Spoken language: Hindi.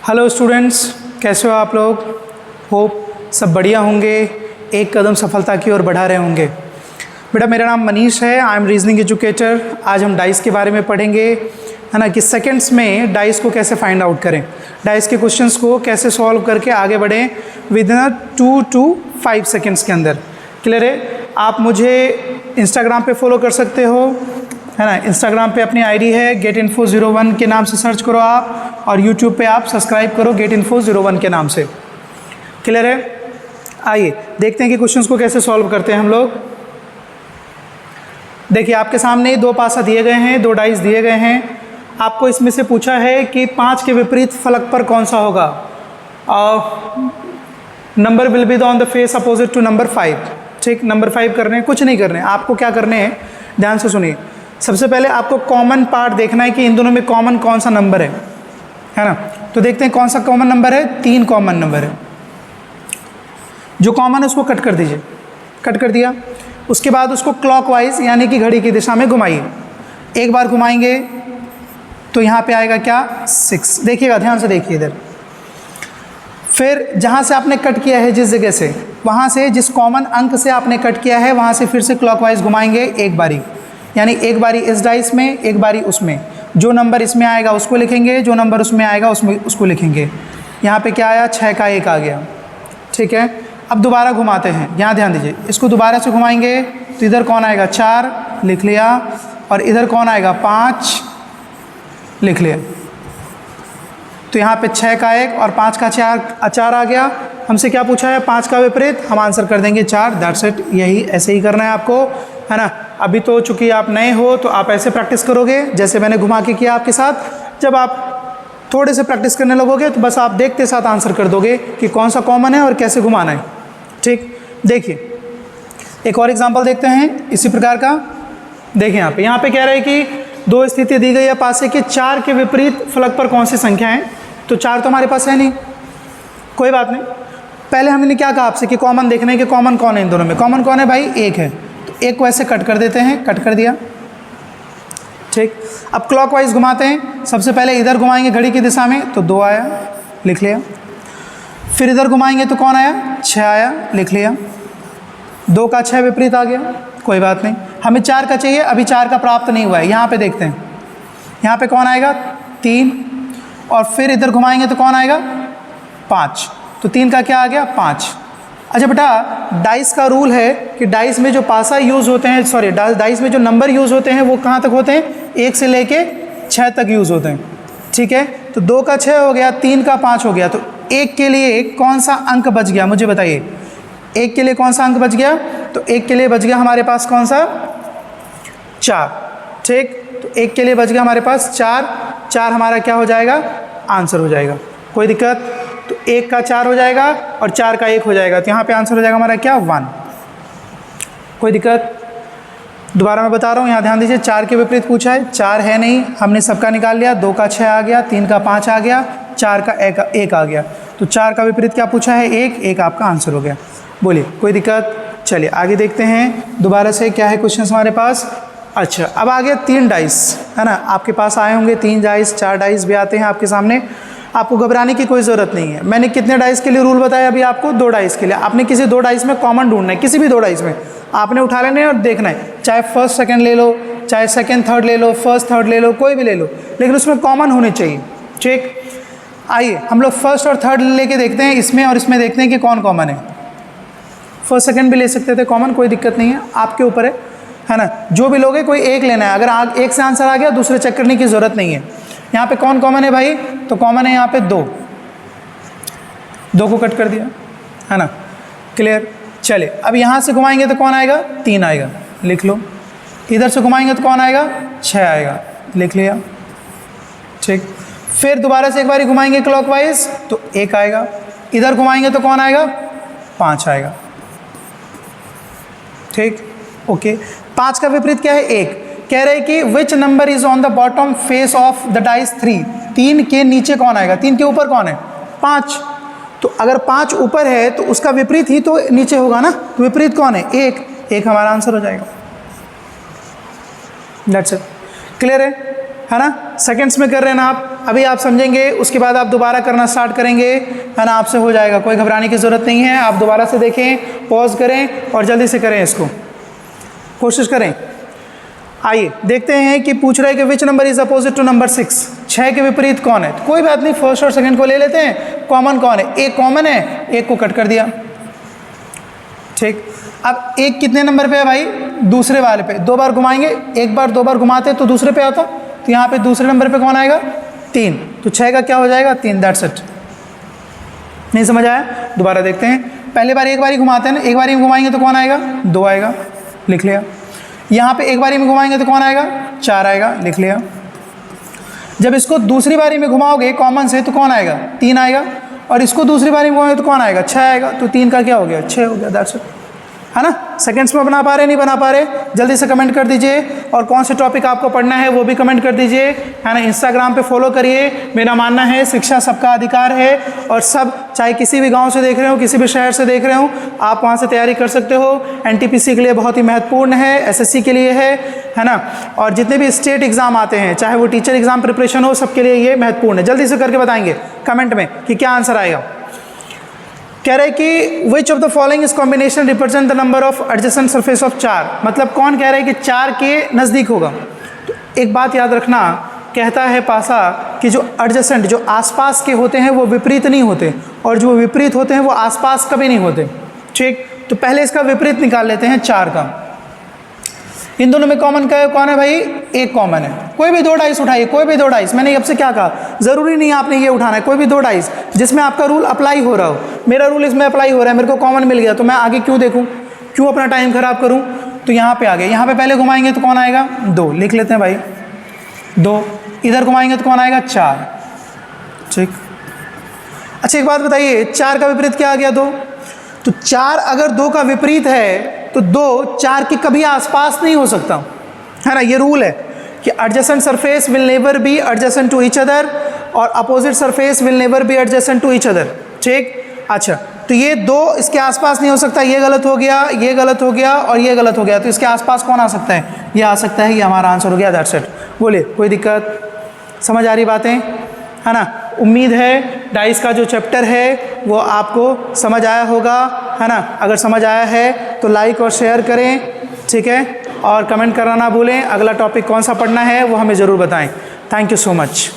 हेलो स्टूडेंट्स, कैसे हो आप लोग। होप सब बढ़िया होंगे, एक कदम सफलता की ओर बढ़ा रहे होंगे। बेटा मेरा नाम मनीष है, आई एम रीजनिंग एजुकेटर। आज हम डाइस के बारे में पढ़ेंगे, है ना, कि सेकंड्स में डाइस को कैसे फाइंड आउट करें, डाइस के क्वेश्चंस को कैसे सॉल्व करके आगे बढ़ें विद इन 2 to 5 सेकेंड्स के अंदर। क्लियर है। आप मुझे इंस्टाग्राम पे फॉलो कर सकते हो, है ना। इंस्टाग्राम पे अपनी आईडी है getinfo01 के नाम से सर्च करो आप, और यूट्यूब पे आप सब्सक्राइब करो getinfo01 के नाम से। क्लियर है। आइए देखते हैं कि क्वेश्चंस को कैसे सॉल्व करते हैं हम लोग। देखिए आपके सामने 2 पासा दिए गए हैं, 2 डाइस दिए गए हैं। आपको इसमें से पूछा है कि 5 के विपरीत फलक पर कौन सा होगा। Number will be on the face opposite to number 5। ठीक, नंबर 5 करने हैं, कुछ नहीं करने हैं आपको। क्या करने हैं, ध्यान से सुनिए। सबसे पहले आपको कॉमन पार्ट देखना है कि इन दोनों में कॉमन कौन सा नंबर है ना। तो देखते हैं कौन सा कॉमन नंबर है। 3 कॉमन नंबर है। जो कॉमन है उसको कट कर दीजिए। कट कर दिया, उसके बाद उसको क्लॉकवाइज यानी कि घड़ी की दिशा में घुमाइए। एक बार घुमाएंगे तो यहाँ पे आएगा क्या, 6। देखिएगा, ध्यान से देखिए इधर। फिर जहाँ से आपने कट किया है, जिस जगह से, वहाँ से जिस कॉमन अंक से आपने कट किया है वहाँ से फिर से क्लॉकवाइज घुमाएंगे एक बारी, यानी एक बारी इस डाइस में, एक बारी उसमें। जो नंबर इसमें आएगा उसको लिखेंगे, जो नंबर उसमें आएगा उसको लिखेंगे। यहाँ पे क्या आया, 6 का 1 आ गया। ठीक है। अब दोबारा घुमाते हैं, यहाँ ध्यान दीजिए। इसको दोबारा से घुमाएंगे तो इधर कौन आएगा, 4 लिख लिया, और इधर कौन आएगा, 5 लिख लिया। तो यहाँ पे 6 का 1 और 5 का 4 आ गया। हमसे क्या पूछा है, 5 का विपरीत, हम आंसर कर देंगे 4। That's it. यही ऐसे ही करना है आपको, है ना। अभी तो चूंकि आप नए हो तो आप ऐसे प्रैक्टिस करोगे जैसे मैंने घुमा के किया आपके साथ। जब आप थोड़े से प्रैक्टिस करने लगोगे तो बस आप देखते साथ आंसर कर दोगे कि कौन सा कॉमन है और कैसे घुमाना है। ठीक, देखिए एक और एग्जांपल देखते हैं इसी प्रकार का। देखिए यहाँ पे कह रहे हैं कि 2 स्थिति दी गई है पासे कि 4 के विपरीत फलक पर कौन सी संख्या है। तो 4 तो हमारे पास है नहीं, कोई बात नहीं। पहले हमने क्या कहा आपसे कि कॉमन देखना है कि कॉमन कौन है इन दोनों में। कॉमन कौन है भाई, 1 है। तो 1 को ऐसे कट कर देते हैं, कट कर दिया। ठीक, अब क्लॉकवाइज घुमाते हैं। सबसे पहले इधर घुमाएंगे घड़ी की दिशा में तो 2 आया, लिख लिया। फिर इधर घुमाएंगे तो कौन आया, 6 आया, लिख लिया। 2 का 6 विपरीत आ गया, कोई बात नहीं। हमें 4 का चाहिए, अभी 4 का प्राप्त नहीं हुआ है। यहाँ पे देखते हैं, यहाँ पे कौन आएगा, 3, और फिर इधर घुमाएंगे तो कौन आएगा, 5। तो 3 का क्या आ गया, 5। अच्छा बेटा, डाइस का रूल है कि डाइस में जो पासा यूज़ होते हैं, सॉरी डाइस में जो नंबर यूज़ होते हैं वो कहाँ तक होते हैं, 1 से लेके 6 तक यूज़ होते हैं। ठीक है। तो 2 का 6 हो गया, 3 का 5 हो गया। तो 1 के लिए कौन सा अंक बच गया, मुझे बताइए। 1 के लिए कौन सा अंक बच गया, तो 1 के लिए बच गया हमारे पास कौन सा, 4। ठीक, तो 1 के लिए बच गया हमारे पास 4। 4 हमारा क्या हो जाएगा, आंसर हो जाएगा। कोई दिक्कत। तो 1 का 4 हो जाएगा और 4 का 1 हो जाएगा। तो यहाँ पे आंसर हो जाएगा हमारा क्या, 1। कोई दिक्कत। दोबारा मैं बता रहा हूँ, यहाँ ध्यान दीजिए। 4 के विपरीत पूछा है, 4 है नहीं, हमने सबका निकाल लिया। 2 का 6 आ गया, 3 का 5 आ गया, 4 का 1 आ गया। तो 4 का विपरीत क्या पूछा है, 1 आपका आंसर हो गया। बोलिए, कोई दिक्कत। चलिए आगे देखते हैं दोबारा से क्या है क्वेश्चन हमारे पास। अच्छा, अब आ गया 3 डाइस, है ना। आपके पास आए होंगे 3 डाइस, 4 डाइस भी आते हैं आपके सामने। आपको घबराने की कोई ज़रूरत नहीं है। मैंने कितने डाइस के लिए रूल बताया अभी आपको, 2 डाइस के लिए। आपने किसी 2 डाइस में कॉमन ढूंढना है, किसी भी 2 डाइस में आपने उठा लेना है और देखना है। चाहे फर्स्ट सेकंड ले लो, चाहे सेकंड थर्ड ले लो, फर्स्ट थर्ड ले लो, कोई भी ले लो, लेकिन उसमें कॉमन होने चाहिए। ठीक, आइए हम लोग फर्स्ट और थर्ड लेके देखते हैं, इसमें और इसमें देखते हैं कि कौन कॉमन है। फर्स्ट सेकंड भी ले सकते थे कॉमन, कोई दिक्कत नहीं है, आपके ऊपर है ना। जो भी लोगे कोई एक लेना है। अगर एक से आंसर आ गया, दूसरे चेक करने की ज़रूरत नहीं है। यहाँ पे कौन कॉमन है भाई, तो कॉमन है यहाँ पे 2 को कट कर दिया, है ना। क्लियर। चलिए अब यहाँ से घुमाएंगे तो कौन आएगा, 3 आएगा, लिख लो। इधर से घुमाएंगे तो कौन आएगा, 6 आएगा, लिख लिया। ठीक, फिर दोबारा से एक बार घुमाएंगे क्लॉकवाइज तो 1 आएगा। इधर घुमाएंगे तो कौन आएगा, 5 आएगा। ठीक, ओके। 5 का विपरीत क्या है, 1। कह रहे हैं कि which number is on the bottom face of the dice 3। 3 के नीचे कौन आएगा, 3 के ऊपर कौन है, 5। तो अगर 5 ऊपर है तो उसका विपरीत ही तो नीचे होगा ना। तो विपरीत कौन है, 1 हमारा आंसर हो जाएगा। That's it. क्लियर है ना। सेकंड्स में कर रहे हैं ना आप। अभी आप समझेंगे, उसके बाद आप दोबारा करना स्टार्ट करेंगे, है ना, आपसे हो जाएगा, कोई घबराने की ज़रूरत नहीं है। आप दोबारा से देखें, पॉज करें और जल्दी से करें, इसको कोशिश करें। आइए देखते हैं कि पूछ रहा है कि which number is opposite to number 6, 6 के विपरीत कौन है। कोई बात नहीं, फर्स्ट और सेकंड को ले लेते हैं, कॉमन कौन है, एक कॉमन है, एक को कट कर दिया, ठीक। अब एक कितने नंबर पे है भाई, दूसरे वाले पे, 2 बार घुमाएंगे, एक बार 2 बार घुमाते तो दूसरे पे आता, तो यहाँ पे दूसरे नंबर पे कौन आएगा, 3, तो 6 का क्या हो जाएगा, 3, दैट्स इट। नहीं समझ आया, दोबारा देखते हैं। पहले बार एक बारी घुमाते हैं ना, एक बारी में घुमाएंगे तो कौन आएगा, 2 आएगा, लिख लिया। यहाँ पे एक बारी में घुमाएंगे तो कौन आएगा, 4 आएगा, लिख लिया। जब इसको दूसरी बारी में घुमाओगे कॉमन से तो कौन आएगा, 3 आएगा, और इसको दूसरी बारी में घुमाओगे तो कौन आएगा, 6 आएगा, तो 3 का क्या हो गया, 6 हो गया, दैट्स इट, है ना। सेकंड्स में बना पा रहे, नहीं बना पा रहे, जल्दी से कमेंट कर दीजिए, और कौन से टॉपिक आपको पढ़ना है वो भी कमेंट कर दीजिए, है ना। इंस्टाग्राम पे फॉलो करिए। मेरा मानना है शिक्षा सबका अधिकार है, और सब, चाहे किसी भी गांव से देख रहे हो, किसी भी शहर से देख रहे हो, आप वहां से तैयारी कर सकते हो। एनटीपीसी के लिए बहुत ही महत्वपूर्ण है, एसएससी के लिए है ना, और जितने भी स्टेट एग्जाम आते हैं, चाहे वो टीचर एग्जाम प्रिपरेशन हो, सबके लिए ये महत्वपूर्ण है। जल्दी से करके बताएंगे कमेंट में कि क्या आंसर आएगा। कह रहे कि which of the following is combination represent the number of adjacent surface of 4, मतलब कौन कह रहे हैं कि 4 के नज़दीक होगा। तो एक बात याद रखना, कहता है पासा कि जो एडजेसेंट, जो आसपास के होते हैं वो विपरीत नहीं होते, और जो विपरीत होते हैं वो आसपास कभी नहीं होते, ठीक। तो पहले इसका विपरीत निकाल लेते हैं, 4 का। इन दोनों में कॉमन का कौन है भाई, एक कॉमन है। कोई भी 2 डाइस उठाइए, कोई भी 2 डाइस, मैंने आपसे क्या कहा, ज़रूरी नहीं है आपने ये उठाना है, कोई भी 2 डाइस जिसमें आपका रूल अप्लाई हो रहा हो। मेरा रूल इसमें अप्लाई हो रहा है, मेरे को कॉमन मिल गया, तो मैं आगे क्यों देखूँ, क्यों अपना टाइम खराब करूँ। तो यहाँ पे आ गए, यहाँ पे पहले घुमाएंगे तो कौन आएगा, 2, लिख लेते हैं भाई, 2। इधर घुमाएंगे तो कौन आएगा, 4, ठीक। अच्छा एक बात बताइए, 4 का विपरीत क्या आ गया, 2। तो 4 अगर 2 का विपरीत है तो 2 4 के कभी आसपास नहीं हो सकता, है ना। ये रूल है कि adjacent surface will never be adjacent to each other, और opposite surface will never be adjacent to each other, ठीक। अच्छा, तो ये 2 इसके आसपास नहीं हो सकता, ये गलत हो गया, ये गलत हो गया, और ये गलत हो गया, तो इसके आसपास कौन आ सकता है, ये आ सकता है, ये हमारा आंसर हो गया, दैट्स इट। बोलिए, कोई दिक्कत, समझ आ रही बातें, है ना। उम्मीद है डाइस का जो चैप्टर है वो आपको समझ आया होगा, है ना। अगर समझ आया है तो लाइक और शेयर करें, ठीक है, और कमेंट करना ना भूलें। अगला टॉपिक कौन सा पढ़ना है वो हमें ज़रूर बताएं। Thank you so much.